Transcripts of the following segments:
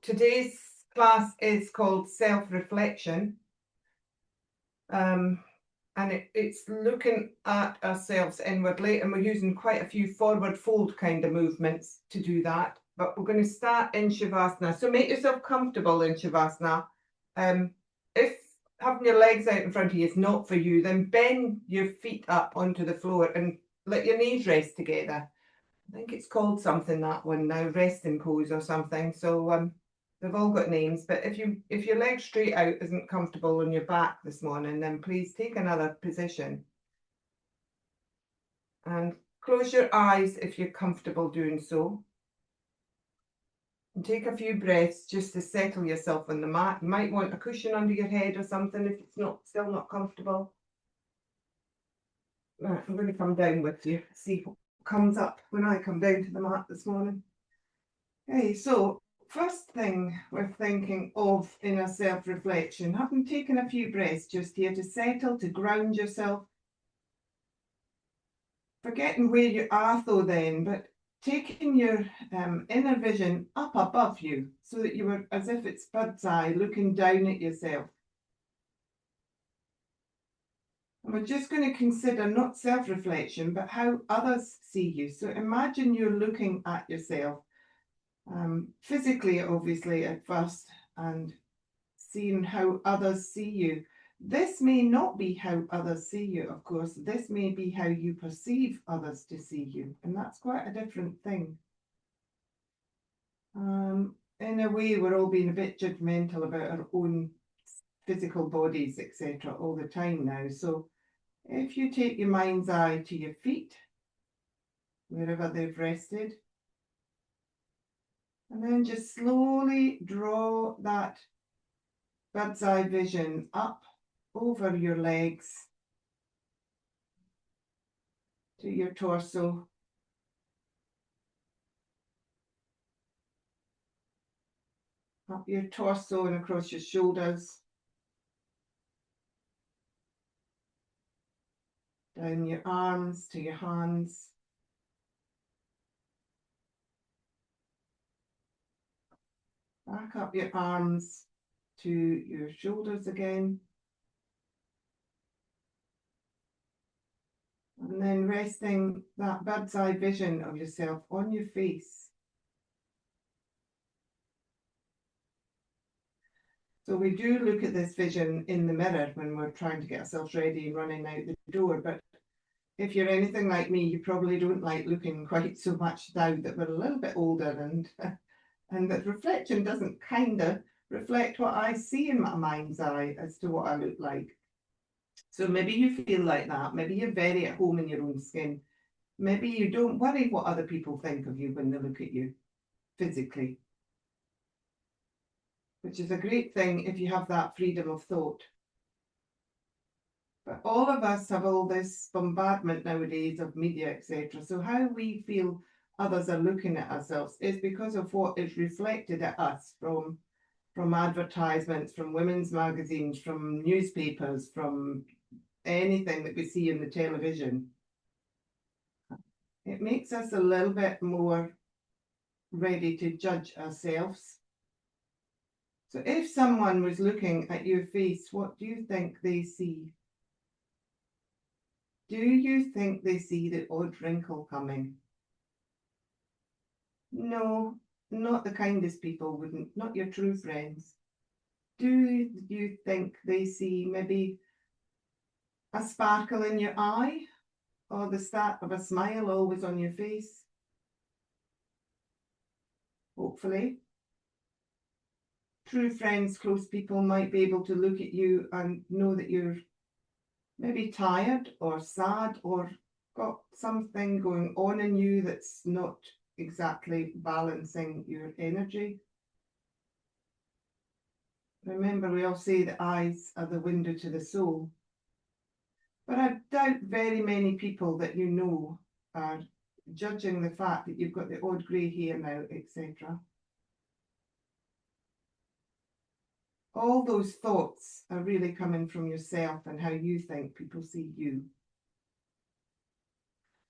today's class is called self-reflection, and it's looking at ourselves inwardly, and we're using quite a few forward fold kind of movements to do that. But we're going to start in Shavasana. So make yourself comfortable in Shavasana. If having your legs out in front of you is not for you, then bend your feet up onto the floor and let your knees rest together. I think it's called something, that one now, resting pose or something. So they've all got names, but if your leg straight out isn't comfortable on your back this morning, then please take another position. And close your eyes if you're comfortable doing so. And take a few breaths just to settle yourself on the mat. You might want a cushion under your head or something if it's still not comfortable. Right, I'm going to come down with you, see what comes up when I come down to the mat this morning. Okay, so first thing we're thinking of in a self-reflection, having taken a few breaths just here to settle, to ground yourself. Forgetting where you are though then, but taking your inner vision up above you so that you were as if it's bird's eye looking down at yourself. And we're just going to consider not self-reflection, but how others see you. So imagine you're looking at yourself, physically, obviously, at first, and seeing how others see you. This may not be how others see you, of course. This may be how you perceive others to see you, and that's quite a different thing. In a way, we're all being a bit judgmental about our own physical bodies, etc., all the time now. So if you take your mind's eye to your feet, wherever they've rested, and then just slowly draw that bird's eye vision up over your legs to your torso. Up your torso and across your shoulders. Down your arms to your hands. Back up your arms to your shoulders again. And then resting that bird's eye vision of yourself on your face. So we do look at this vision in the mirror when we're trying to get ourselves ready and running out the door. But if you're anything like me, you probably don't like looking quite so much now that we're a little bit older, and that reflection doesn't kind of reflect what I see in my mind's eye as to what I look like. So maybe you feel like that. Maybe you're very at home in your own skin. Maybe you don't worry what other people think of you when they look at you physically, which is a great thing if you have that freedom of thought. But all of us have all this bombardment nowadays of media, etc. So how we feel others are looking at ourselves is because of what is reflected at us from advertisements, from women's magazines, from newspapers, from anything that we see in the television. It makes us a little bit more ready to judge ourselves. So if someone was looking at your face, what do you think they see? Do you think they see the odd wrinkle coming? No, not the kindest people wouldn't, not your true friends. Do you think they see maybe a sparkle in your eye or the start of a smile always on your face? Hopefully. True friends, close people might be able to look at you and know that you're maybe tired or sad or got something going on in you that's not exactly balancing your energy. Remember, we all say the eyes are the window to the soul. But I doubt very many people that you know are judging the fact that you've got the odd grey hair now, etc. All those thoughts are really coming from yourself and how you think people see you.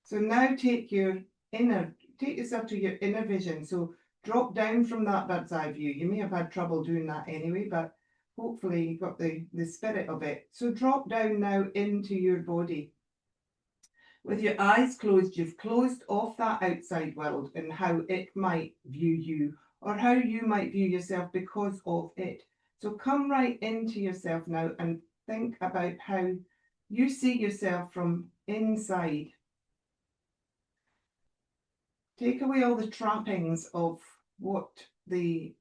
So now take yourself to your inner vision. So drop down from that bird's eye view. You may have had trouble doing that anyway, but hopefully you got the spirit of it. So drop down now into your body. With your eyes closed, you've closed off that outside world and how it might view you or how you might view yourself because of it. So come right into yourself now and think about how you see yourself from inside. Take away all the trappings of what the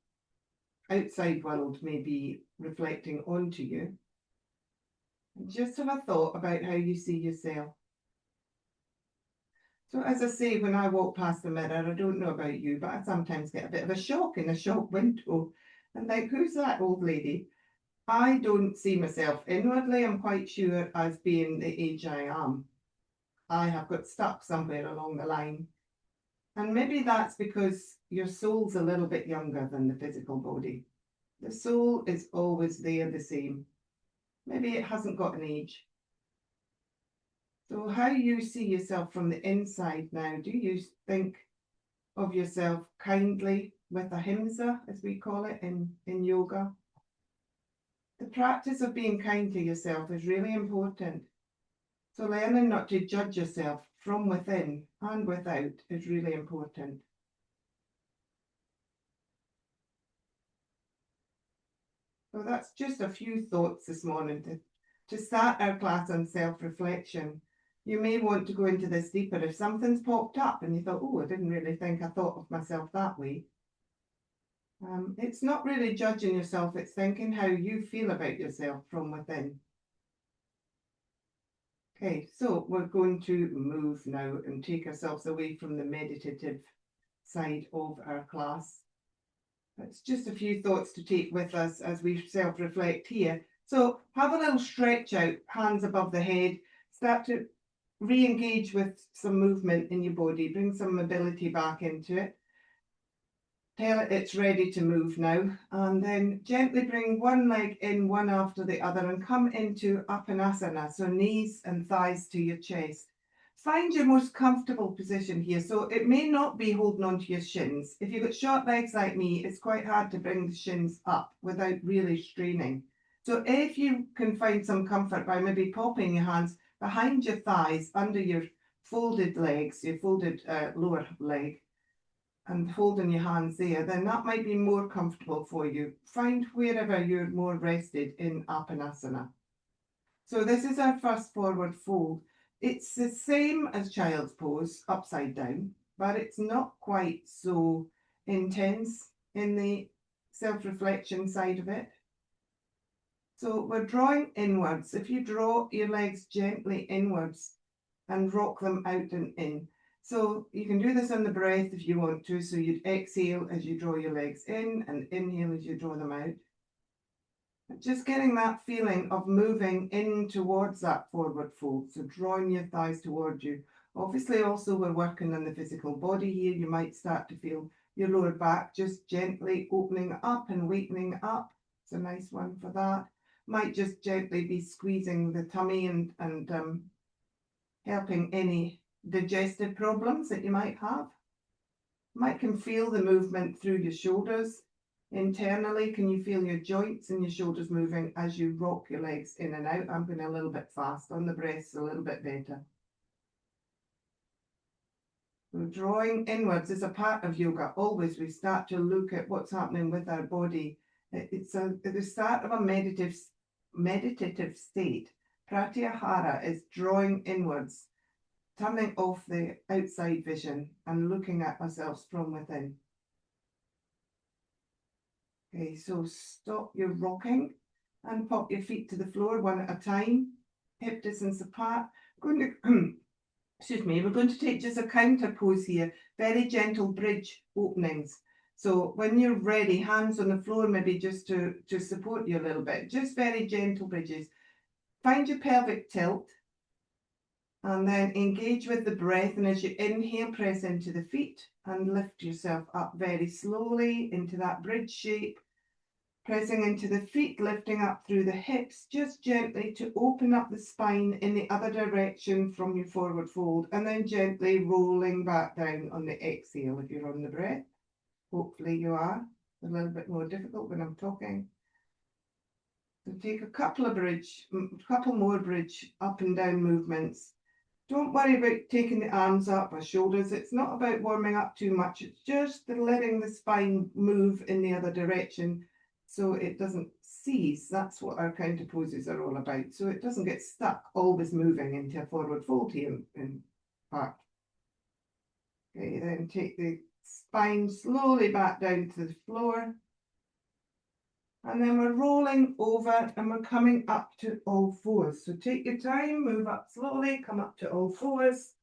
outside world may be reflecting onto you. And just have a thought about how you see yourself. So as I say, when I walk past the mirror, I don't know about you, but I sometimes get a bit of a shock in a shop window and think, who's that old lady? I don't see myself inwardly, I'm quite sure, as being the age I am. I have got stuck somewhere along the line. And maybe that's because your soul's a little bit younger than the physical body. The soul is always there the same. Maybe it hasn't got an age. So how you see yourself from the inside now, do you think of yourself kindly with ahimsa, as we call it in yoga? The practice of being kind to yourself is really important. So learning not to judge yourself from within and without is really important. So that's just a few thoughts this morning to start our class on self-reflection. You may want to go into this deeper if something's popped up and you thought, oh, I didn't really think I thought of myself that way. It's not really judging yourself, it's thinking how you feel about yourself from within. Okay, so we're going to move now and take ourselves away from the meditative side of our class. It's just a few thoughts to take with us as we self-reflect here. So have a little stretch out, hands above the head, start to re-engage with some movement in your body, bring some mobility back into it. Tell it it's ready to move now, and then gently bring one leg in, one after the other, and come into Uttanasana, so knees and thighs to your chest. Find your most comfortable position here. So it may not be holding on to your shins. If you've got short legs like me, it's quite hard to bring the shins up without really straining. So if you can find some comfort by maybe popping your hands behind your thighs, under your folded legs, your folded lower leg, and holding your hands there, then that might be more comfortable for you. Find wherever you're more rested in Uttanasana. So this is our first forward fold. It's the same as child's pose, upside down, but it's not quite so intense in the self-reflection side of it. So we're drawing inwards. If you draw your legs gently inwards and rock them out and in. So you can do this on the breath if you want to. So you'd exhale as you draw your legs in and inhale as you draw them out. Just getting that feeling of moving in towards that forward fold. So drawing your thighs towards you. Obviously also we're working on the physical body here. You might start to feel your lower back just gently opening up and wakening up. It's a nice one for that. Might just gently be squeezing the tummy and helping any digestive problems that you might have. Might can feel the movement through your shoulders. Internally, can you feel your joints and your shoulders moving as you rock your legs in and out? I'm going a little bit fast on the breaths, a little bit better. So drawing inwards is a part of yoga. Always we start to look at what's happening with our body. It's the start of a meditative state. Pratyahara is drawing inwards, turning off the outside vision and looking at ourselves from within. Okay, so stop your rocking and pop your feet to the floor one at a time, hip distance apart. Excuse me, we're going to take just a counter pose here, very gentle bridge openings. So when you're ready, hands on the floor, maybe just to support you a little bit, just very gentle bridges. Find your pelvic tilt and then engage with the breath. And as you inhale, press into the feet and lift yourself up very slowly into that bridge shape. Pressing into the feet, lifting up through the hips, just gently to open up the spine in the other direction from your forward fold, and then gently rolling back down on the exhale if you're on the breath. Hopefully you are. It's a little bit more difficult when I'm talking. So take a couple more bridge up and down movements. Don't worry about taking the arms up or shoulders. It's not about warming up too much. It's just letting the spine move in the other direction so it doesn't seize. That's what our counter poses are all about. So it doesn't get stuck, always moving into a forward fold here in part. Okay, then take the spine slowly back down to the floor. And then we're rolling over and we're coming up to all fours. So take your time, move up slowly, come up to all fours.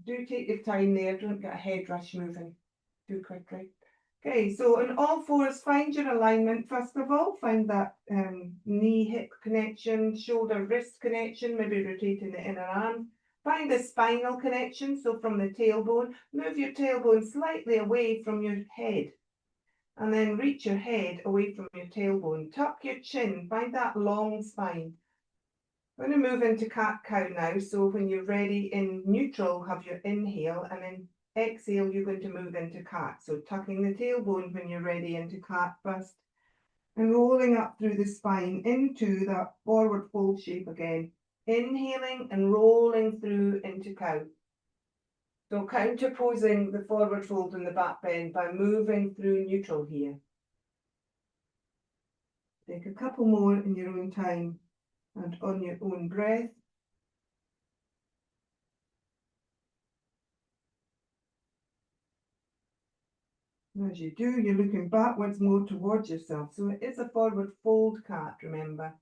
Do take your time there, don't get a head rush moving too quickly. Okay, so on all fours, find your alignment first of all. Find that knee-hip connection, shoulder-wrist connection, maybe rotating the inner arm. Find the spinal connection, so from the tailbone, move your tailbone slightly away from your head. And then reach your head away from your tailbone. Tuck your chin, find that long spine. I'm going to move into cat-cow now, so when you're ready in neutral, have your inhale, and then exhale, you're going to move into cat. So tucking the tailbone when you're ready into cat first, and rolling up through the spine into that forward fold shape again. Inhaling and rolling through into cow. So counterposing the forward fold and the back bend by moving through neutral here. Take a couple more in your own time and on your own breath. As you do, you're looking backwards more towards yourself. So it is a forward fold cat, remember.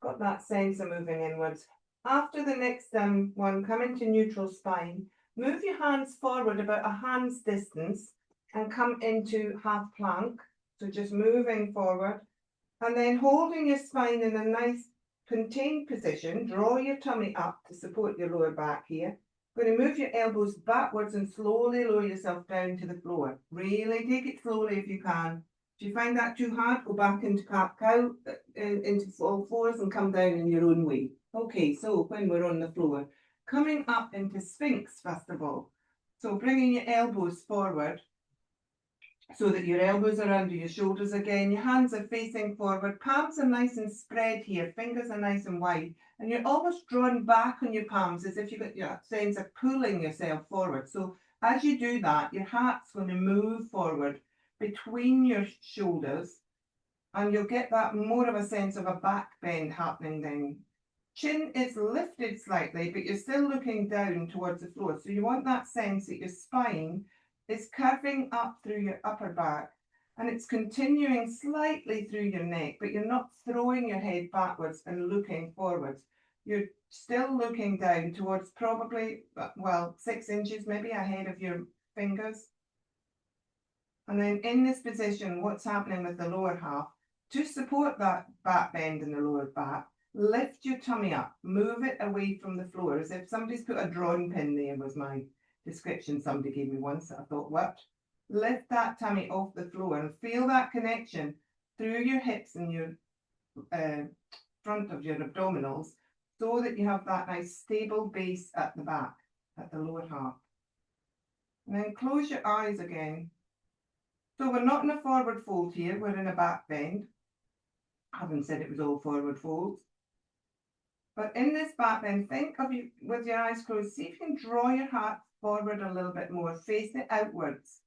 Got that sense of moving inwards. After the next one, come into neutral spine. Move your hands forward about a hand's distance and come into half plank. So just moving forward. And then holding your spine in a nice contained position. Draw your tummy up to support your lower back here. Going to move your elbows backwards and slowly lower yourself down to the floor. Really take it slowly if you can. If you find that too hard, go back into cat-cow, into all fours and come down in your own way. Okay, so when we're on the floor, coming up into Sphinx first of all. So bringing your elbows forward so that your elbows are under your shoulders again. Your hands are facing forward. Palms are nice and spread here. Fingers are nice and wide. And you're almost drawn back on your palms as if you've got your sense of pulling yourself forward. So as you do that, your heart's going to move forward between your shoulders, and you'll get that more of a sense of a back bend happening then. Chin is lifted slightly, but you're still looking down towards the floor. So you want that sense that your spine is curving up through your upper back, and it's continuing slightly through your neck, but you're not throwing your head backwards and looking forwards. You're still looking down towards probably, well, 6 inches maybe ahead of your fingers. And then in this position, what's happening with the lower half, to support that back bend in the lower back, lift your tummy up, move it away from the floor, as if somebody's put a drawing pin there, was my description somebody gave me once that I thought, what? Lift that tummy off the floor and feel that connection through your hips and your front of your abdominals, so that you have that nice stable base at the back, at the lower half. And then close your eyes again. So we're not in a forward fold here, we're in a back bend. I haven't said it was all forward folds. But in this back bend, think of you with your eyes closed. See if you can draw your heart forward a little bit more, face it outwards.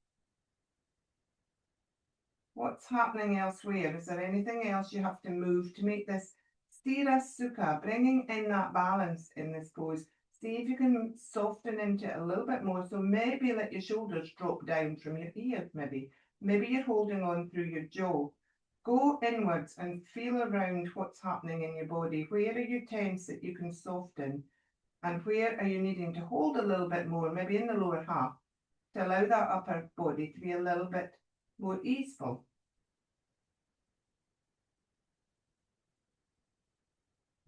What's happening elsewhere? Is there anything else you have to move to make this Stira Sukha, bringing in that balance in this pose? See if you can soften into it a little bit more. So maybe let your shoulders drop down from your ears, maybe. Maybe you're holding on through your jaw. Go inwards and feel around what's happening in your body. Where are you tense that you can soften? And where are you needing to hold a little bit more, maybe in the lower half, to allow that upper body to be a little bit more easeful?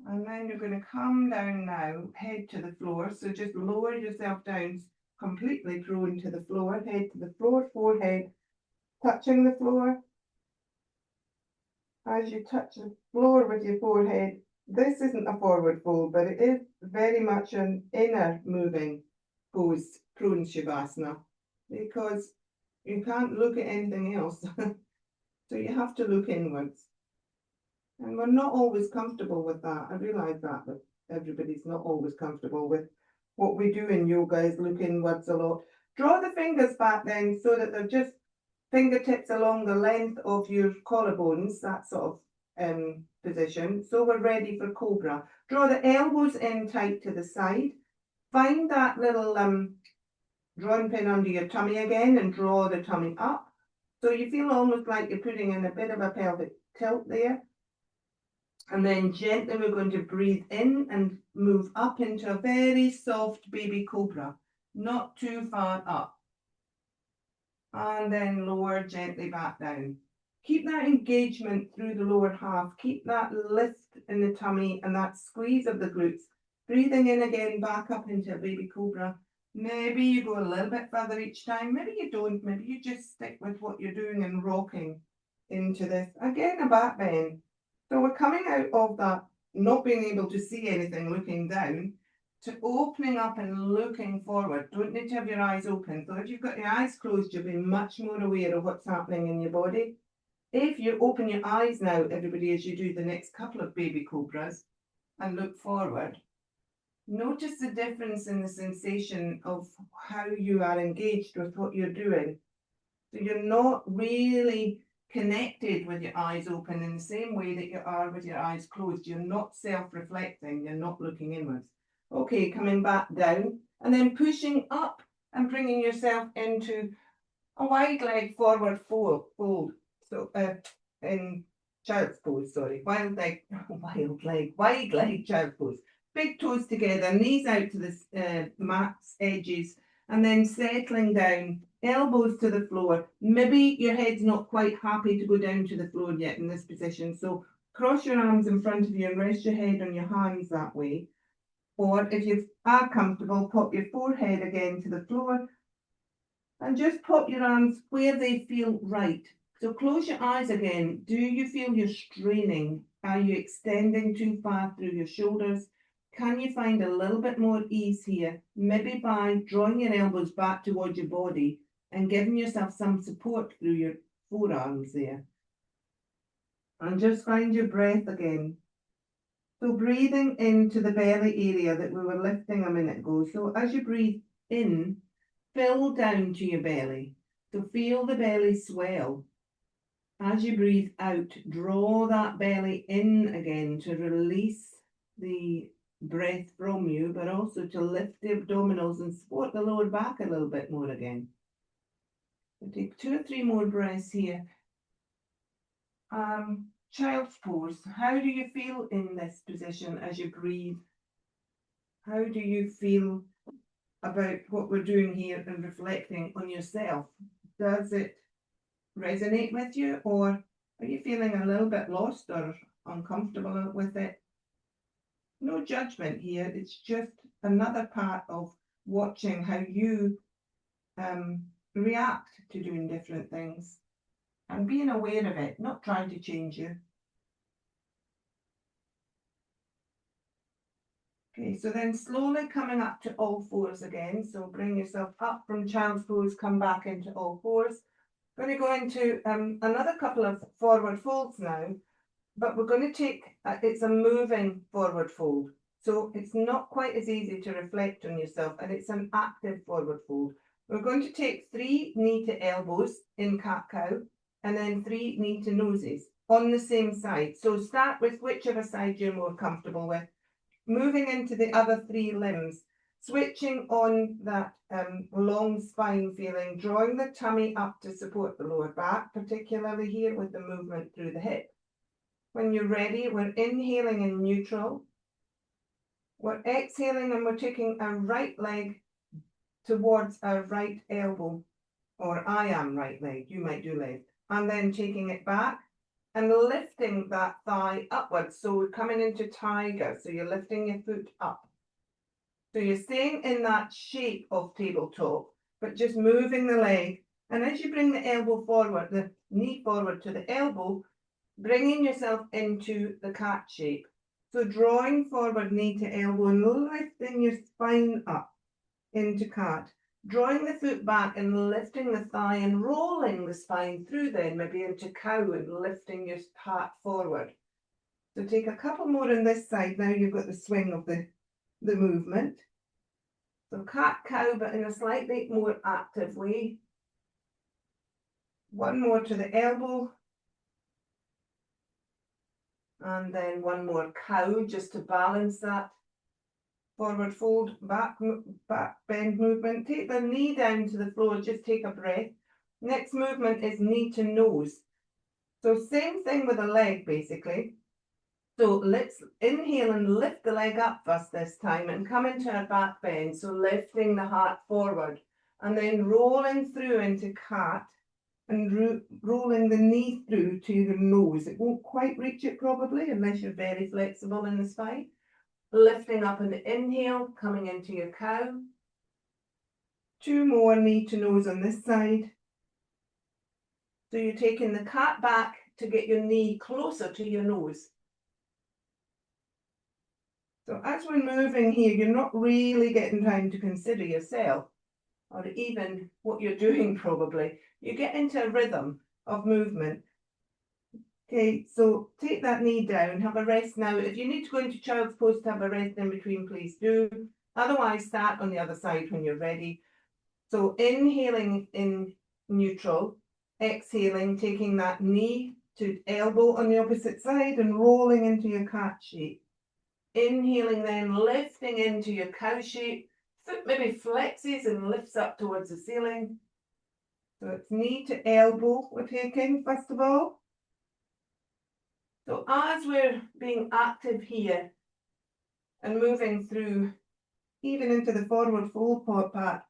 And then you're going to come down now, head to the floor. So just lower yourself down, completely prone to the floor, head to the floor, forehead touching the floor. As you touch the floor with your forehead, this isn't a forward fold, but it is very much an inner moving pose, prone Shavasana, because you can't look at anything else. So you have to look inwards. And we're not always comfortable with that. I realise that everybody's not always comfortable with what we do in yoga is look inwards a lot. Draw the fingers back then so that they're just fingertips along the length of your collarbones, that sort of position. So we're ready for cobra. Draw the elbows in tight to the side. Find that little drawing pin under your tummy again and draw the tummy up. So you feel almost like you're putting in a bit of a pelvic tilt there. And then gently we're going to breathe in and move up into a very soft baby cobra, not too far up. And then lower gently back down. Keep that engagement through the lower half. Keep that lift in the tummy and that squeeze of the glutes. Breathing in again, back up into a baby cobra. Maybe you go a little bit further each time. Maybe you don't. Maybe you just stick with what you're doing and rocking into this. Again, a back bend. So we're coming out of that not being able to see anything, looking down, to opening up and looking forward. Don't need to have your eyes open. So if you've got your eyes closed, you'll be much more aware of what's happening in your body. If you open your eyes now, everybody, as you do the next couple of baby cobras and look forward, notice the difference in the sensation of how you are engaged with what you're doing. So you're not really connected with your eyes open in the same way that you are with your eyes closed. You're not self-reflecting, you're not looking inwards. Okay, coming back down and then pushing up and bringing yourself into a wide leg forward fold. So in child's pose, sorry, wide leg child's pose. Big toes together, knees out to the mat's edges, and then settling down, elbows to the floor. Maybe your head's not quite happy to go down to the floor yet in this position, so cross your arms in front of you and rest your head on your hands that way. Or if you are comfortable, pop your forehead again to the floor and just pop your arms where they feel right. So close your eyes again. Do you feel you're straining? Are you extending too far through your shoulders? Can you find a little bit more ease here? Maybe by drawing your elbows back towards your body and giving yourself some support through your forearms there. And just find your breath again. So breathing into the belly area that we were lifting a minute ago. So as you breathe in, fill down to your belly. So feel the belly swell. As you breathe out, draw that belly in again to release the breath from you, but also to lift the abdominals and support the lower back a little bit more again. So take 2 or 3 more breaths here. Child's pose. How do you feel in this position as you breathe? How do you feel about what we're doing here and reflecting on yourself? Does it resonate with you, or are you feeling a little bit lost or uncomfortable with it? No judgment here. It's just another part of watching how you react to doing different things and being aware of it, not trying to change you. Okay, so then slowly coming up to all fours again. So bring yourself up from child's pose, come back into all fours. Going to go into another couple of forward folds now, but we're going to take, it's a moving forward fold. So it's not quite as easy to reflect on yourself, and it's an active forward fold. We're going to take 3 knee to elbows in cat-cow, and then 3 knee to noses on the same side. So start with whichever side you're more comfortable with. Moving into the other 3 limbs, switching on that long spine feeling, drawing the tummy up to support the lower back, particularly here with the movement through the hip. When you're ready, we're inhaling in neutral. We're exhaling and we're taking our right leg towards our right elbow, or I am right leg, you might do left, and then taking it back and lifting that thigh upwards. So we're coming into tiger. So you're lifting your foot up. So you're staying in that shape of tabletop, but just moving the leg. And as you bring the elbow forward, the knee forward to the elbow, bringing yourself into the cat shape. So drawing forward knee to elbow and lifting your spine up into cat. Drawing the foot back and lifting the thigh and rolling the spine through then, maybe into cow and lifting your heart forward. So take a couple more on this side. Now you've got the swing of the movement. So cat, cow, but in a slightly more active way. One more to the elbow. And then one more cow just to balance that forward fold, back bend movement. Take the knee down to the floor, just take a breath. Next movement is knee to nose. So same thing with the leg basically. So let's inhale and lift the leg up first this time and come into our back bend. So lifting the heart forward and then rolling through into cat and rolling the knee through to your nose. It won't quite reach it probably unless you're very flexible in the spine. Lifting up an inhale, coming into your cow. Two more knee to nose on this side. So you're taking the cat back to get your knee closer to your nose. So as we're moving here, you're not really getting time to consider yourself or even what you're doing probably. You get into a rhythm of movement. Okay, so take that knee down, have a rest now. If you need to go into child's pose to have a rest in between, please do. Otherwise, start on the other side when you're ready. So inhaling in neutral, exhaling, taking that knee to elbow on the opposite side and rolling into your cat shape. Inhaling then, lifting into your cow shape. Foot maybe flexes and lifts up towards the ceiling. So it's knee to elbow we're taking first of all. So as we're being active here and moving through even into the forward fold part,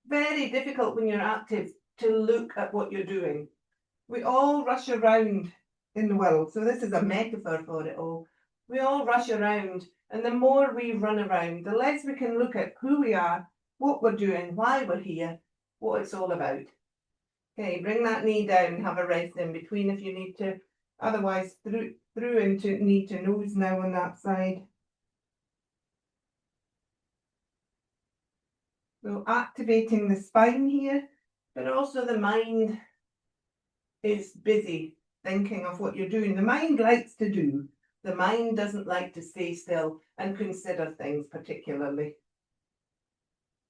very difficult when you're active to look at what you're doing. We all rush around in the world. So this is a metaphor for it all. We all rush around, and the more we run around, the less we can look at who we are, what we're doing, why we're here, what it's all about. Okay, bring that knee down, have a rest in between if you need to. Otherwise, through into knee to nose now on that side. So activating the spine here, but also the mind is busy thinking of what you're doing. The mind likes to do. The mind doesn't like to stay still and consider things particularly.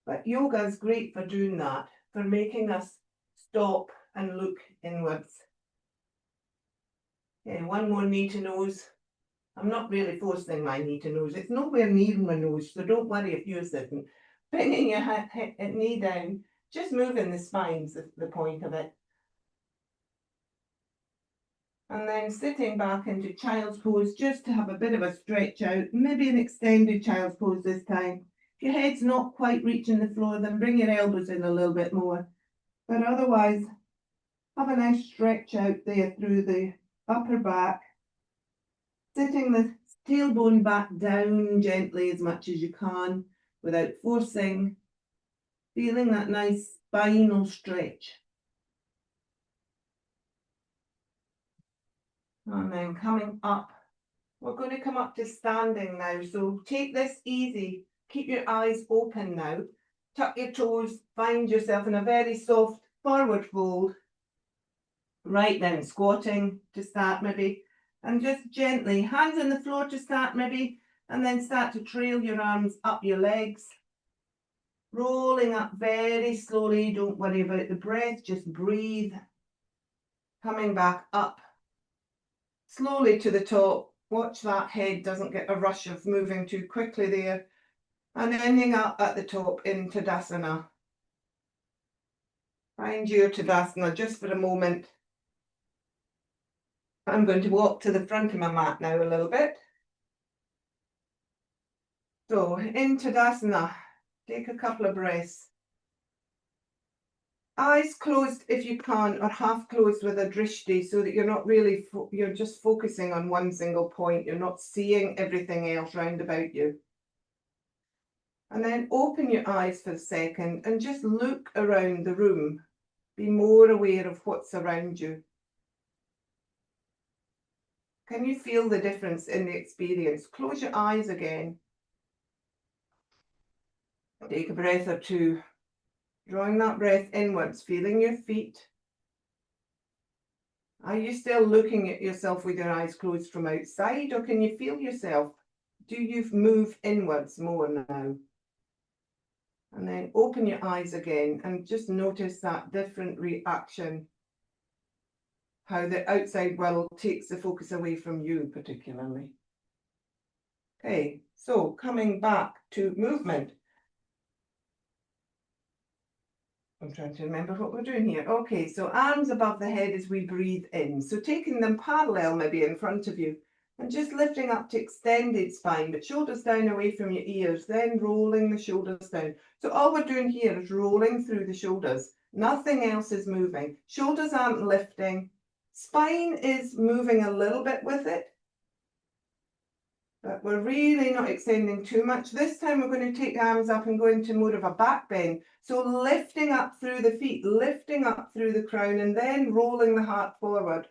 But yoga is great for doing that, for making us stop and look inwards. Okay, one more knee to nose. I'm not really forcing my knee to nose. It's nowhere near my nose, so don't worry if yours isn't. Bringing your knee down, just moving the spine's the point of it. And then sitting back into child's pose just to have a bit of a stretch out, maybe an extended child's pose this time. If your head's not quite reaching the floor, then bring your elbows in a little bit more. But otherwise, have a nice stretch out there through the upper back. Sitting the tailbone back down gently as much as you can without forcing. Feeling that nice spinal stretch. And then coming up. We're going to come up to standing now. So take this easy. Keep your eyes open now. Tuck your toes. Find yourself in a very soft forward fold. Right then, squatting to start maybe. And just gently, hands on the floor to start maybe. And then start to trail your arms up your legs. Rolling up very slowly. Don't worry about the breath. Just breathe. Coming back up. Slowly to the top. Watch that head doesn't get a rush of moving too quickly there. And ending up at the top in Tadasana. Find your Tadasana just for a moment. I'm going to walk to the front of my mat now a little bit. So in Tadasana, take a couple of breaths. Eyes closed if you can, or half closed with a drishti, so that you're not really, you're just focusing on one single point. You're not seeing everything else round about you. And then open your eyes for a second and just look around the room. Be more aware of what's around you. Can you feel the difference in the experience? Close your eyes again. Take a breath or two. Drawing that breath inwards, feeling your feet. Are you still looking at yourself with your eyes closed from outside, or can you feel yourself? Do you move inwards more now? And then open your eyes again and just notice that different reaction. How the outside world takes the focus away from you particularly. Okay, so coming back to movement. I'm trying to remember what we're doing here. Okay, so arms above the head as we breathe in. So taking them parallel maybe in front of you and just lifting up to extended spine, but shoulders down away from your ears, then rolling the shoulders down. So all we're doing here is rolling through the shoulders. Nothing else is moving. Shoulders aren't lifting. Spine is moving a little bit with it, but we're really not extending too much. This time we're going to take the arms up and go into more of a back bend. So lifting up through the feet, lifting up through the crown, and then rolling the heart forward.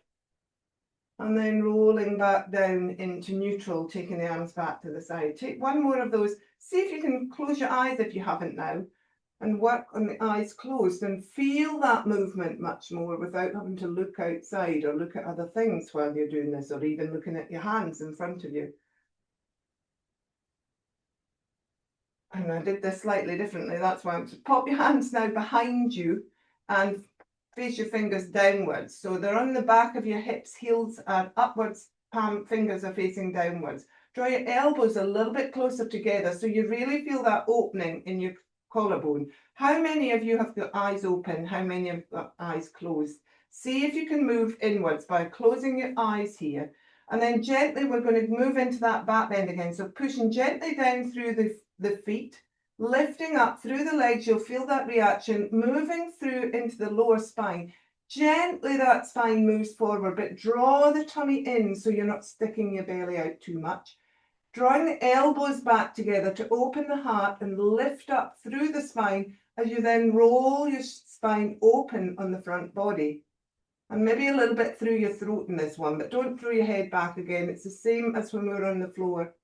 And then rolling back down into neutral, taking the arms back to the side. Take one more of those. See if you can close your eyes if you haven't now, and work on the eyes closed and feel that movement much more without having to look outside or look at other things while you're doing this, or even looking at your hands in front of you. And I did this slightly differently, that's why I'm pop your hands now behind you and face your fingers downwards. So they're on the back of your hips, heels are upwards, palm fingers are facing downwards. Draw your elbows a little bit closer together so you really feel that opening in your collarbone. How many of you have got eyes open? How many have got eyes closed? See if you can move inwards by closing your eyes here. And then gently we're going to move into that back bend again. So pushing gently down through the feet, lifting up through the legs. You'll feel that reaction, moving through into the lower spine. Gently that spine moves forward, but draw the tummy in so you're not sticking your belly out too much. Drawing the elbows back together to open the heart and lift up through the spine as you then roll your spine open on the front body. And maybe a little bit through your throat in this one, but don't throw your head back again. It's the same as when we were on the floor.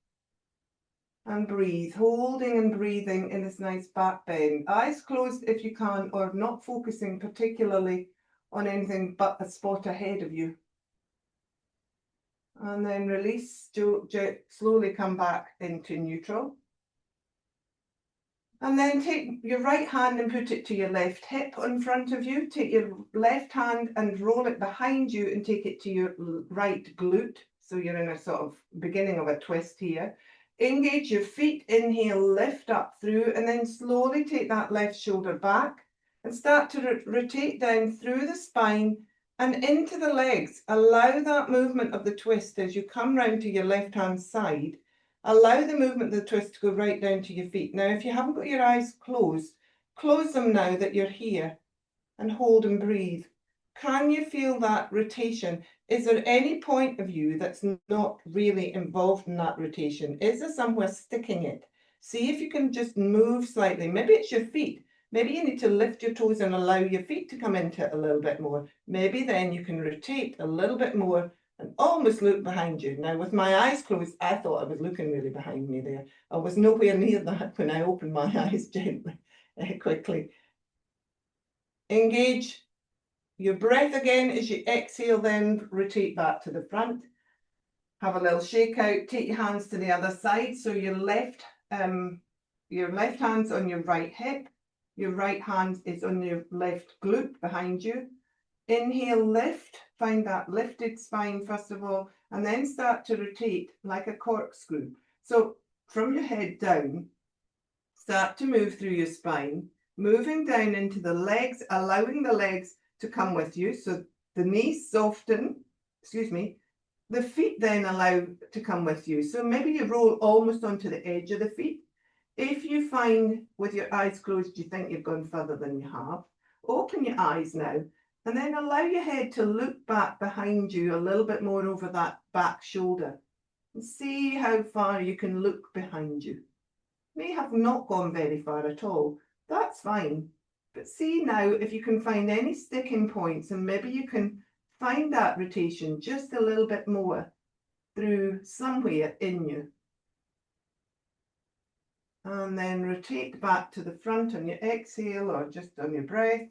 And breathe, holding and breathing in this nice back bend. Eyes closed if you can, or not focusing particularly on anything but a spot ahead of you. And then release, slowly come back into neutral. And then take your right hand and put it to your left hip in front of you. Take your left hand and roll it behind you and take it to your right glute. So you're in a sort of beginning of a twist here. Engage your feet, inhale, lift up through, and then slowly take that left shoulder back and start to rotate down through the spine and into the legs. Allow that movement of the twist as you come round to your left hand side. Allow the movement of the twist to go right down to your feet. Now, if you haven't got your eyes closed, close them now that you're here and hold and breathe. Can you feel that rotation? Is there any point of you that's not really involved in that rotation? Is there somewhere sticking it? See if you can just move slightly. Maybe it's your feet. Maybe you need to lift your toes and allow your feet to come into it a little bit more. Maybe then you can rotate a little bit more and almost look behind you. Now, with my eyes closed, I thought I was looking really behind me there. I was nowhere near that when I opened my eyes gently, quickly. Engage your breath again as you exhale, then rotate back to the front. Have a little shake out. Take your hands to the other side. So your left hand's on your right hip. Your right hand is on your left glute behind you. Inhale, lift. Find that lifted spine first of all, and then start to rotate like a corkscrew. So from your head down, start to move through your spine, moving down into the legs, allowing the legs to come with you. So the knees soften, the feet then allow to come with you. So maybe you roll almost onto the edge of the feet. If you find with your eyes closed, you think you've gone further than you have, open your eyes now and then allow your head to look back behind you a little bit more over that back shoulder and see how far you can look behind you. May have not gone very far at all. That's fine. But see now if you can find any sticking points and maybe you can find that rotation just a little bit more. through somewhere in you. And then rotate back to the front on your exhale or just on your breath.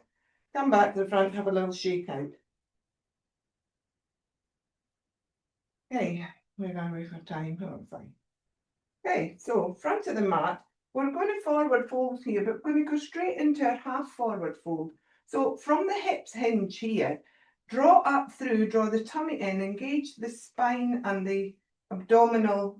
Come back to the front, have a little shake out. Okay, where are we for time? Oh, fine. Okay, so front of the mat. We're going to forward fold here, but we're going to go straight into our half forward fold. So from the hips hinge here, draw up through, draw the tummy in, engage the spine and the abdominal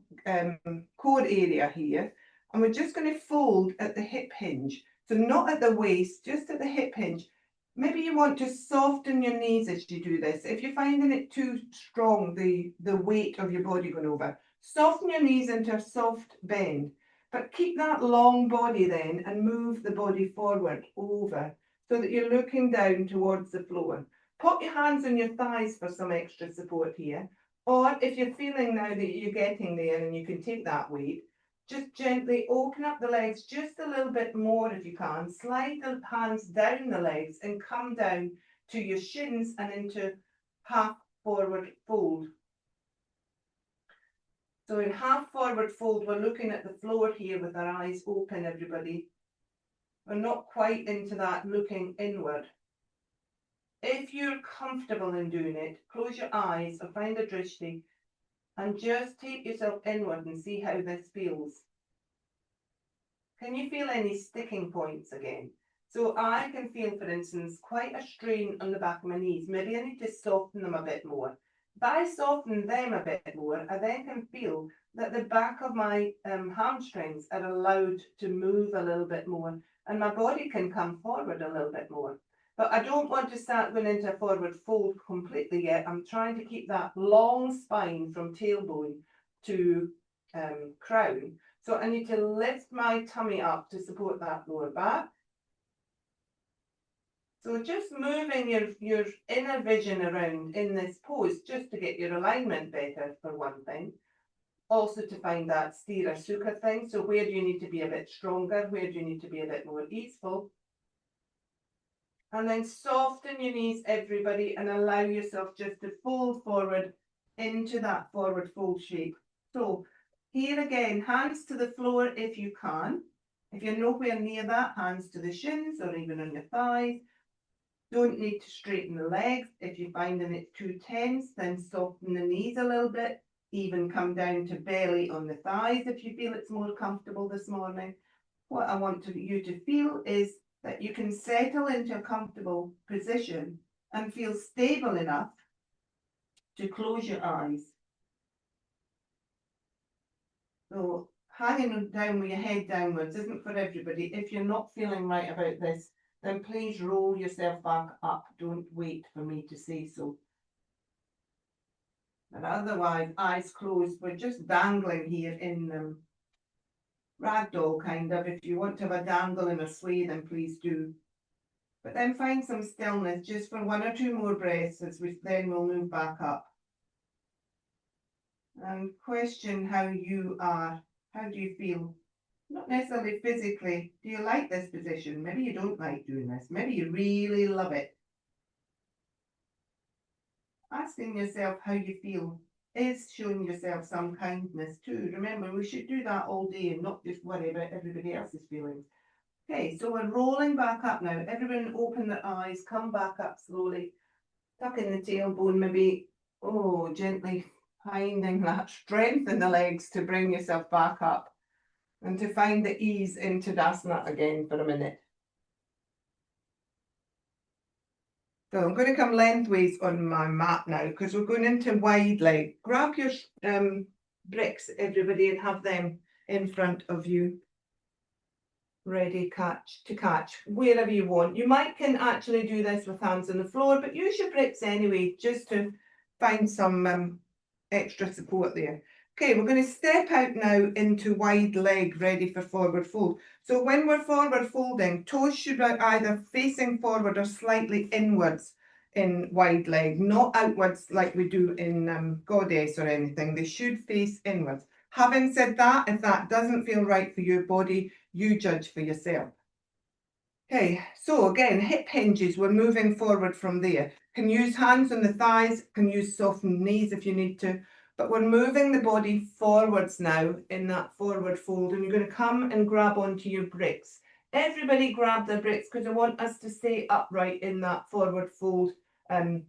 core area here. And we're just going to fold at the hip hinge. So not at the waist, just at the hip hinge. Maybe you want to soften your knees as you do this. If you're finding it too strong, the weight of your body going over, soften your knees into a soft bend, but keep that long body then and move the body forward over so that you're looking down towards the floor. Put your hands on your thighs for some extra support here. Or if you're feeling now that you're getting there and you can take that weight, just gently open up the legs just a little bit more if you can. Slide the hands down the legs and come down to your shins and into half forward fold. So in half forward fold, we're looking at the floor here with our eyes open, everybody. We're not quite into that looking inward. If you're comfortable in doing it, close your eyes or find a drishti and just take yourself inward and see how this feels. Can you feel any sticking points again? So I can feel, for instance, quite a strain on the back of my knees. Maybe I need to soften them a bit more. If I soften them a bit more, I then can feel that the back of my hamstrings are allowed to move a little bit more and my body can come forward a little bit more. But I don't want to start going into a forward fold completely yet. I'm trying to keep that long spine from tailbone to crown. So I need to lift my tummy up to support that lower back. So just moving your inner vision around in this pose just to get your alignment better for one thing. Also to find that Sthira Sukha thing. So where do you need to be a bit stronger? Where do you need to be a bit more easeful? And then soften your knees, everybody, and allow yourself just to fold forward into that forward fold shape. So here again, hands to the floor if you can. If you're nowhere near that, hands to the shins or even on your thighs. Don't need to straighten the legs. If you're finding it too tense, then soften the knees a little bit. Even come down to belly on the thighs if you feel it's more comfortable this morning. What I want you to feel is that you can settle into a comfortable position and feel stable enough to close your eyes. So hanging down with your head downwards isn't for everybody. If you're not feeling right about this, then please roll yourself back up. Don't wait for me to say so. But otherwise, eyes closed, we're just dangling here in ragdoll kind of. If you want to have a dangle and a sway, then please do. But then find some stillness just for 1 or 2 more breaths as then we'll move back up. And question how you are. How do you feel? Not necessarily physically. Do you like this position? Maybe you don't like doing this. Maybe you really love it. Asking yourself how you feel is showing yourself some kindness too. Remember, we should do that all day and not just worry about everybody else's feelings. Okay, so we're rolling back up now. Everyone open their eyes, come back up slowly. Tuck in the tailbone, maybe, gently finding that strength in the legs to bring yourself back up and to find the ease into Tadasana again for a minute. So I'm going to come lengthways on my mat now because we're going into wide leg. Grab your bricks, everybody, and have them in front of you. Ready to catch wherever you want. You can actually do this with hands on the floor, but use your bricks anyway, just to find some extra support there. Okay, we're going to step out now into wide leg, ready for forward fold. So when we're forward folding, toes should be either facing forward or slightly inwards in wide leg, not outwards like we do in goddess or anything. They should face inwards. Having said that, if that doesn't feel right for your body, you judge for yourself. Okay, so again, hip hinges, we're moving forward from there. Can use hands on the thighs, can use softened knees if you need to. But we're moving the body forwards now in that forward fold, and you're going to come and grab onto your bricks. Everybody grab their bricks because I want us to stay upright in that forward fold,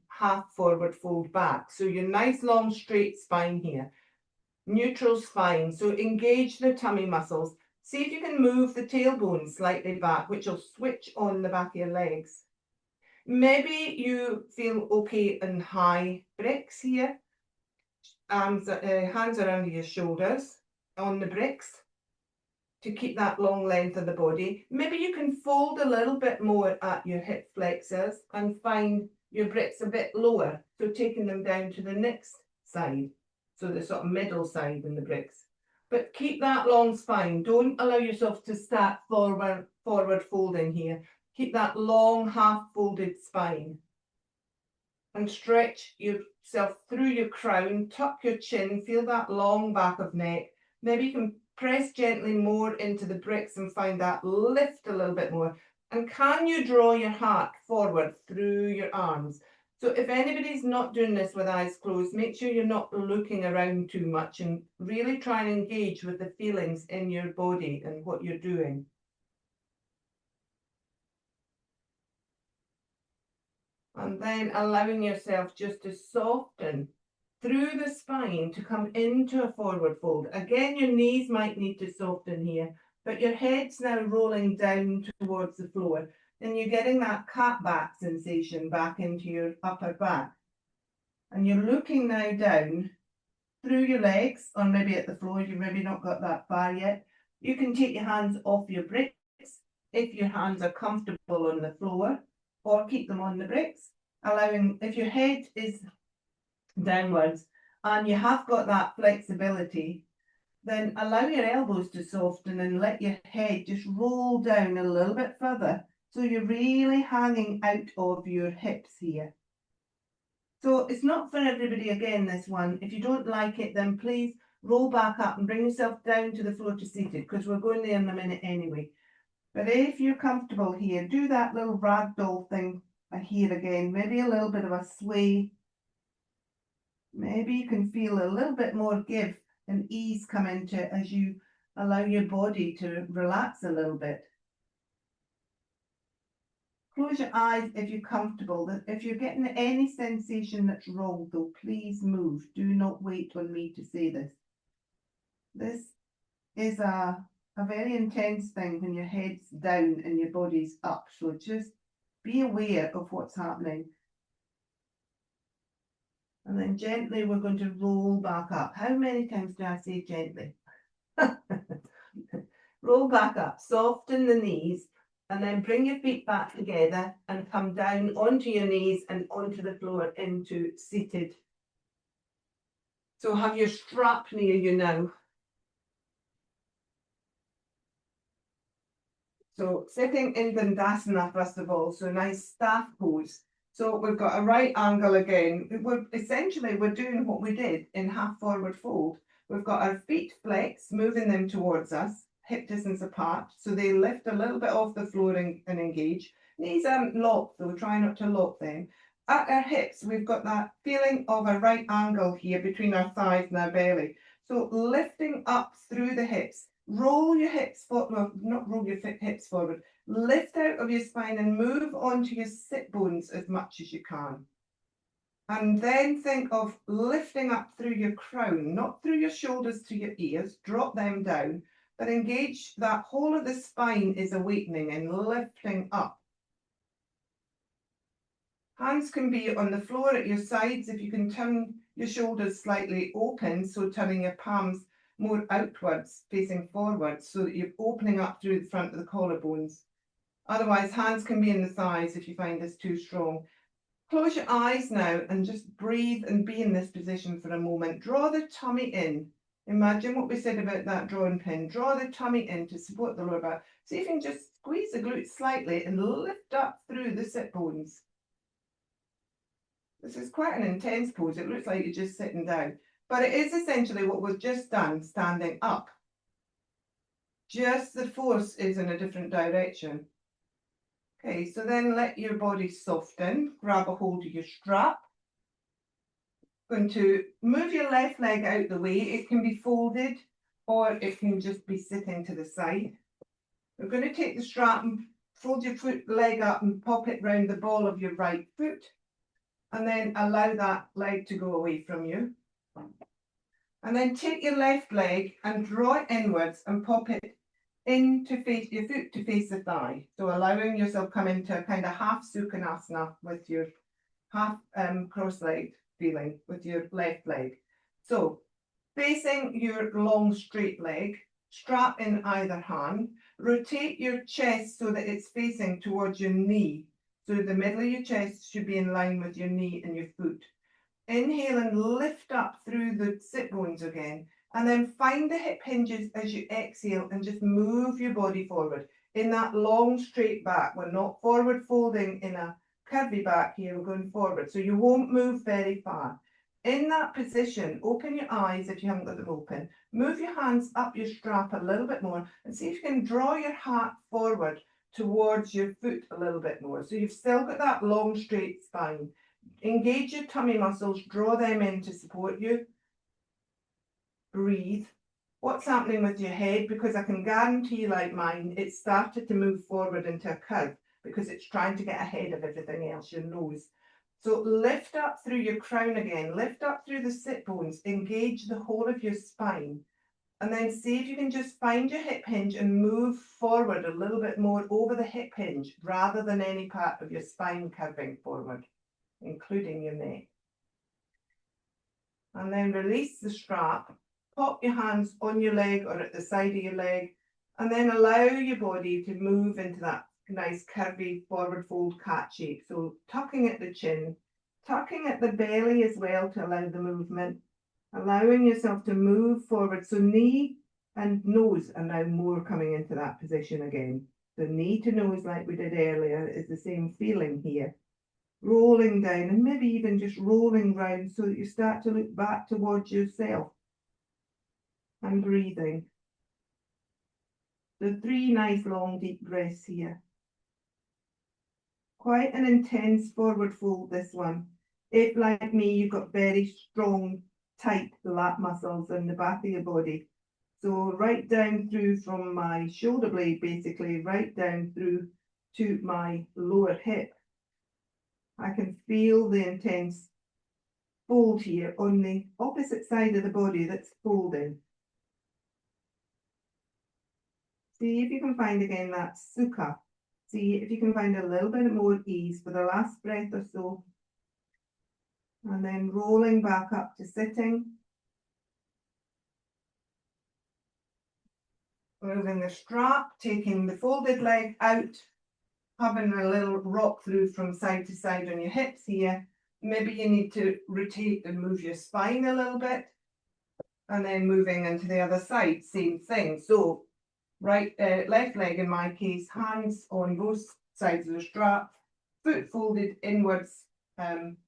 half forward fold back. So your nice long straight spine here, neutral spine. So engage the tummy muscles. See if you can move the tailbone slightly back, which will switch on the back of your legs. Maybe you feel okay in high bricks here. Hands around your shoulders on the bricks to keep that long length of the body. Maybe you can fold a little bit more at your hip flexors and find your bricks a bit lower. So taking them down to the next side. So the sort of middle side in the bricks. But keep that long spine. Don't allow yourself to start forward folding here. Keep that long half folded spine. And stretch yourself through your crown, tuck your chin, feel that long back of neck. Maybe you can press gently more into the bricks and find that lift a little bit more. And can you draw your heart forward through your arms? So if anybody's not doing this with eyes closed, make sure you're not looking around too much and really try and engage with the feelings in your body and what you're doing. And then allowing yourself just to soften through the spine to come into a forward fold. Again, your knees might need to soften here, but your head's now rolling down towards the floor. And you're getting that cat back sensation back into your upper back. And you're looking now down through your legs, or maybe at the floor, you've maybe not got that far yet. You can take your hands off your bricks if your hands are comfortable on the floor, or keep them on the bricks, allowing, if your head is downwards and you have got that flexibility, then allow your elbows to soften and let your head just roll down a little bit further. So you're really hanging out of your hips here. So it's not for everybody again, this one. If you don't like it, then please roll back up and bring yourself down to the floor to seated, because we're going there in a minute anyway. But if you're comfortable here, do that little ragdoll thing here again. Maybe a little bit of a sway. Maybe you can feel a little bit more give and ease come into it as you allow your body to relax a little bit. Close your eyes if you're comfortable. If you're getting any sensation that's wrong, though, please move. Do not wait on me to say this. This is a very intense thing when your head's down and your body's up. So just be aware of what's happening. And then gently we're going to roll back up. How many times do I say gently? Roll back up, soften the knees, and then bring your feet back together and come down onto your knees and onto the floor into seated. So have your strap near you now. So sitting in Dandasana first of all, so nice staff pose. So we've got a right angle again. We're doing what we did in half forward fold. We've got our feet flexed, moving them towards us, hip distance apart, so they lift a little bit off the floor and engage. Knees aren't locked though, try not to lock them. At our hips, we've got that feeling of a right angle here between our thighs and our belly. So lifting up through the hips. Roll your hips forward, well, not roll your hips forward, lift out of your spine and move onto your sit bones as much as you can. And then think of lifting up through your crown, not through your shoulders to your ears, drop them down, but engage that whole of the spine is awakening and lifting up. Hands can be on the floor at your sides if you can turn your shoulders slightly open, so turning your palms more outwards, facing forwards, so that you're opening up through the front of the collarbones. Otherwise, hands can be in the thighs if you find this too strong. Close your eyes now and just breathe and be in this position for a moment. Draw the tummy in. Imagine what we said about that drawing pin. Draw the tummy in to support the lower back. See if you can just squeeze the glutes slightly and lift up through the sit bones. This is quite an intense pose. It looks like you're just sitting down. But it is essentially what we've just done, standing up. Just the force is in a different direction. Okay, so then let your body soften. Grab a hold of your strap. Going to move your left leg out the way. It can be folded or it can just be sitting to the side. We're going to take the strap and fold your leg up and pop it round the ball of your right foot, and then allow that leg to go away from you. And then take your left leg and draw it inwards and pop it in to face your foot to face the thigh. So allowing yourself come into a kind of half Sukhanasana with your half cross-legged feeling with your left leg. So facing your long straight leg, strap in either hand, rotate your chest so that it's facing towards your knee. So the middle of your chest should be in line with your knee and your foot. Inhale and lift up through the sit bones again, and then find the hip hinges as you exhale and just move your body forward in that long straight back. We're not forward folding in a curvy back here, we're going forward, so you won't move very far. In that position, open your eyes if you haven't got them open, move your hands up your strap a little bit more and see if you can draw your heart forward towards your foot a little bit more. So you've still got that long straight spine. Engage your tummy muscles, draw them in to support you. Breathe. What's happening with your head? Because I can guarantee, like mine, it started to move forward into a curve because it's trying to get ahead of everything else, your nose. So lift up through your crown again, lift up through the sit bones, engage the whole of your spine, and then see if you can just find your hip hinge and move forward a little bit more over the hip hinge rather than any part of your spine curving forward, including your neck. And then release the strap, pop your hands on your leg or at the side of your leg, and then allow your body to move into that nice curvy forward fold cat shape. So tucking at the chin, tucking at the belly as well to allow the movement, allowing yourself to move forward. So knee and nose are now more coming into that position again. The knee to nose, like we did earlier, is the same feeling here. Rolling down and maybe even just rolling round so that you start to look back towards yourself and breathing. So 3 nice long deep breaths here. Quite an intense forward fold, this one. If, like me, you've got very strong, tight lat muscles in the back of your body. So right down through from my shoulder blade, basically, right down through to my lower hip. I can feel the intense fold here on the opposite side of the body that's folding. See if you can find again that sukha. See if you can find a little bit more ease for the last breath or so. And then rolling back up to sitting. Moving the strap, taking the folded leg out, having a little rock through from side to side on your hips here. Maybe you need to rotate and move your spine a little bit. And then moving into the other side, same thing. So left leg in my case, hands on both sides of the strap, foot folded inwards,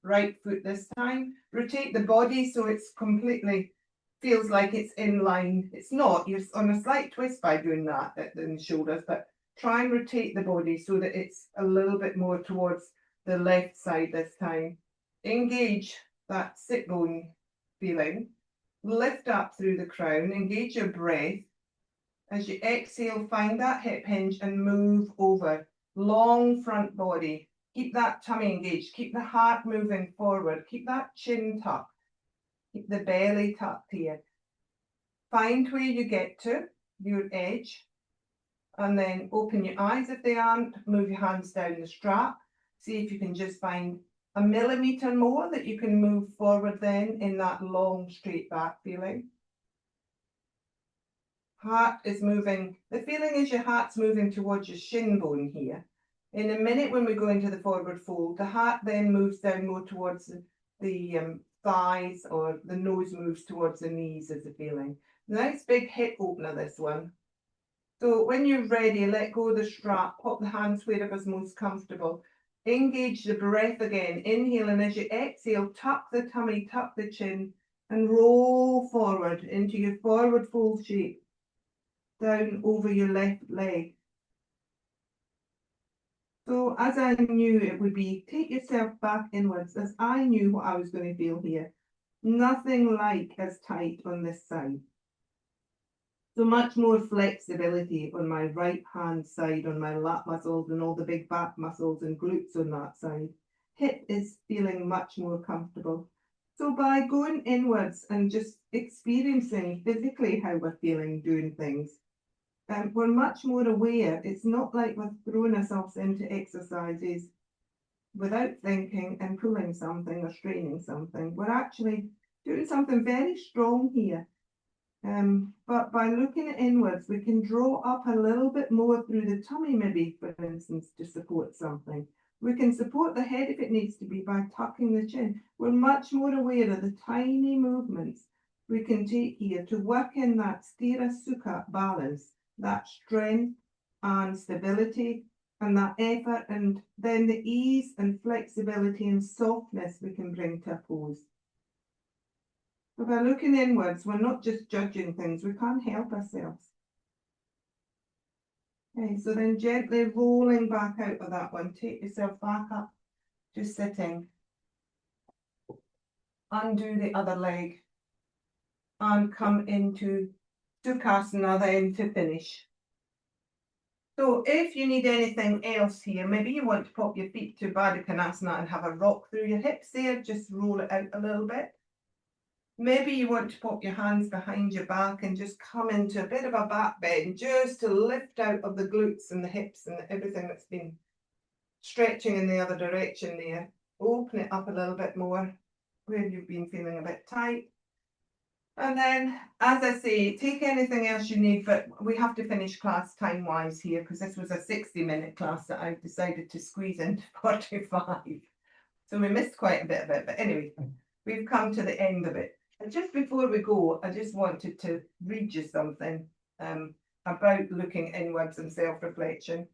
right foot this time. Rotate the body so it's completely, feels like it's in line. It's not, you're on a slight twist by doing that in the shoulders, but try and rotate the body so that it's a little bit more towards the left side this time. Engage that sit bone feeling. Lift up through the crown, engage your breath. As you exhale, find that hip hinge and move over. Long front body. Keep that tummy engaged. Keep the heart moving forward. Keep that chin tucked. Keep the belly tucked here. Find where you get to, your edge. And then open your eyes if they aren't. Move your hands down the strap. See if you can just find a millimetre more that you can move forward then in that long straight back feeling. Heart is moving. The feeling is your heart's moving towards your shin bone here. In a minute when we go into the forward fold, the heart then moves down more towards the thighs, or the nose moves towards the knees as a feeling. Nice big hip opener, this one. So when you're ready, let go of the strap, pop the hands wherever's most comfortable. Engage the breath again. Inhale, and as you exhale, tuck the tummy, tuck the chin, and roll forward into your forward fold shape. Down over your left leg. So as I knew it would be, take yourself back inwards, as I knew what I was going to feel here. Nothing like as tight on this side. So much more flexibility on my right hand side, on my lat muscles and all the big back muscles and glutes on that side. Hip is feeling much more comfortable. So by going inwards and just experiencing physically how we're feeling doing things, we're much more aware. It's not like we're throwing ourselves into exercises without thinking and pulling something or straining something. We're actually doing something very strong here. But by looking inwards, we can draw up a little bit more through the tummy, maybe, for instance, to support something. We can support the head if it needs to be by tucking the chin. We're much more aware of the tiny movements we can take here to work in that sthira sukha balance, that strength and stability and that effort, and then the ease and flexibility and softness we can bring to a pose. But by looking inwards, we're not just judging things, we can't help ourselves. Okay, so then gently rolling back out of that one, take yourself back up to sitting. Undo the other leg and come into Sukhasana then to finish. So if you need anything else here, maybe you want to pop your feet to Baddha Konasana and have a rock through your hips there, just roll it out a little bit. Maybe you want to pop your hands behind your back and just come into a bit of a back bend, just to lift out of the glutes and the hips and everything that's been stretching in the other direction there. Open it up a little bit more where you've been feeling a bit tight. And then, as I say, take anything else you need, but we have to finish class time-wise here because this was a 60-minute class that I've decided to squeeze into 45. So we missed quite a bit of it, but anyway, we've come to the end of it. And just before we go, I just wanted to read you something about looking inwards and self-reflection.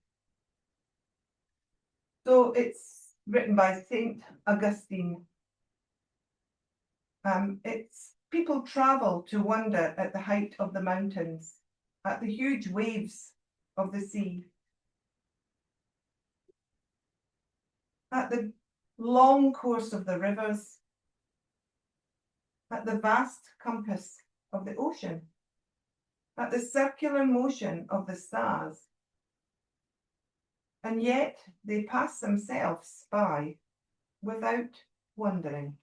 So it's written by Saint Augustine. It's people travel to wonder at the height of the mountains, at the huge waves of the sea, at the long course of the rivers, at the vast compass of the ocean, at the circular motion of the stars. And yet they pass themselves by without wondering.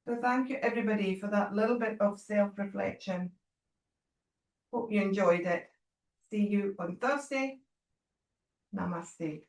So thank you everybody for that little bit of self-reflection. Hope you enjoyed it. See you on Thursday. Namaste.